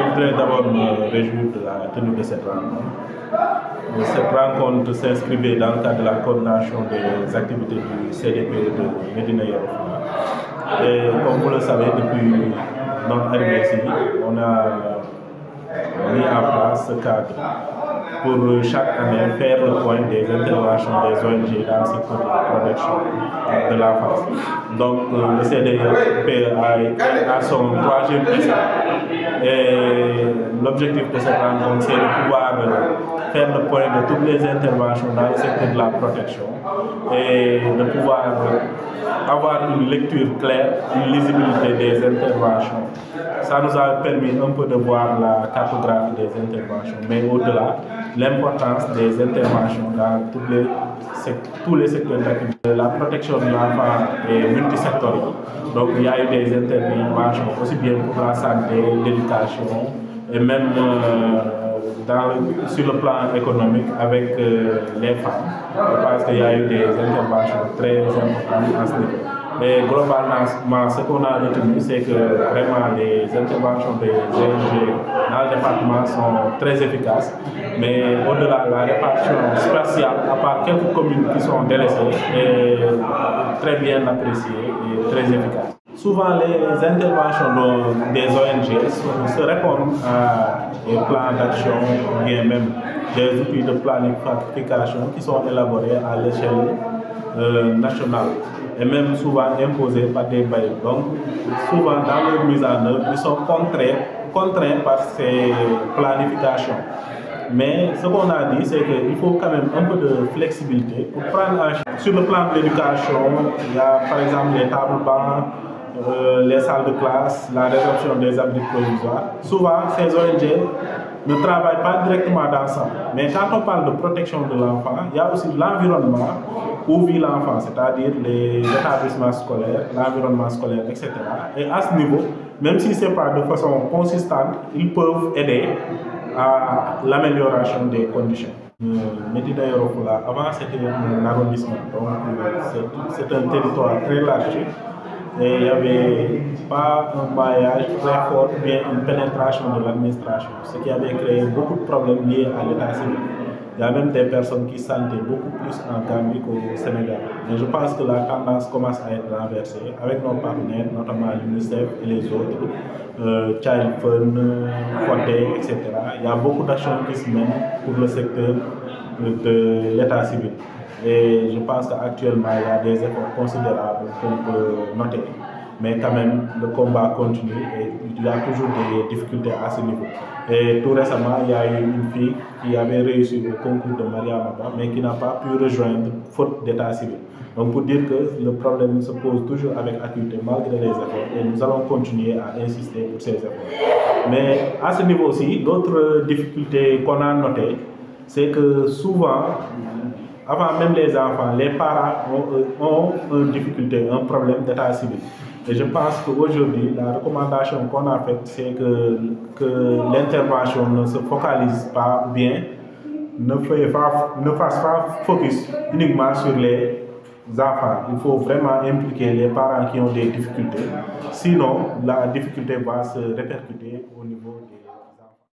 Je voudrais d'abord me réjouir de la tenue de cette rencontre. Cette rencontre s'inscrivait dans le cadre de la coordination des activités du CDPE de Médina Yoro Foulah. Et comme vous le savez, depuis notre arrivée ici, on a mis en place ce cadre pour chaque année faire le point des interventions des ONG dans le secteur de la protection de l'enfance. Donc le CDPE a son troisième essai et l'objectif de cette rencontre c'est de pouvoir faire le point de toutes les interventions dans le secteur de la protection et de pouvoir avoir une lecture claire, une lisibilité des interventions. Ça nous a permis un peu de voir la cartographie des interventions, mais au-delà, l'importance des interventions dans tous les secteurs d'activité. La protection de l'enfant est multisectorielle. Donc il y a eu des interventions aussi bien pour la santé, l'éducation et même sur le plan économique avec les femmes. Je pense qu'il y a eu des interventions très importantes à ce niveau. Mais globalement, ce qu'on a retenu, c'est que vraiment les interventions des ONG dans le département sont très efficaces. Mais au-delà, la répartition spatiale, à part quelques communes qui sont délaissées, est très bien appréciée et très efficace. Souvent, les interventions des ONG se répondent à des plans d'action ou bien même des outils de planification qui sont élaborés à l'échelle nationale et même souvent imposés par des bailleurs. Donc, souvent, dans leur mise en œuvre, ils sont contraints par ces planifications. Mais ce qu'on a dit, c'est qu'il faut quand même un peu de flexibilité pour prendre en charge. Sur le plan de l'éducation, il y a par exemple les tables bancs, les salles de classe, la résorption des abris provisoires. Souvent, ces ONG ne travaillent pas directement dans ça. Mais quand on parle de protection de l'enfant, il y a aussi l'environnement où vit l'enfant, c'est-à-dire les établissements scolaires, l'environnement scolaire, etc. Et à ce niveau, même si ce n'est pas de façon consistante, ils peuvent aider à l'amélioration des conditions. Médina Yoro Foulah, avant c'était un arrondissement, donc c'est un territoire très large. Et il n'y avait pas un maillage très fort, bien une pénétration de l'administration, ce qui avait créé beaucoup de problèmes liés à l'état civil. Il y a même des personnes qui se sentaient beaucoup plus en Gambie qu'au Sénégal. Mais je pense que la tendance commence à être renversée avec nos partenaires, notamment l'UNICEF et les autres, Child Fund, Côté, etc. Il y a beaucoup d'actions qui se mènent pour le secteur de l'état civil. Et je pense qu'actuellement, il y a des efforts considérables qu'on peut noter. Mais quand même, le combat continue et il y a toujours des difficultés à ce niveau. Et tout récemment, il y a eu une fille qui avait réussi au concours de Mariamaba, mais qui n'a pas pu rejoindre faute d'état civil. Donc pour dire que le problème se pose toujours avec acuité malgré les efforts et nous allons continuer à insister pour ces efforts. Mais à ce niveau aussi, d'autres difficultés qu'on a notées, c'est que souvent, avant même les enfants, les parents ont une difficulté, un problème d'état civil. Et je pense qu'aujourd'hui, la recommandation qu'on a faite, c'est que l'intervention ne se focalise pas bien, ne fasse pas focus uniquement sur les enfants. Il faut vraiment impliquer les parents qui ont des difficultés. Sinon, la difficulté va se répercuter au niveau des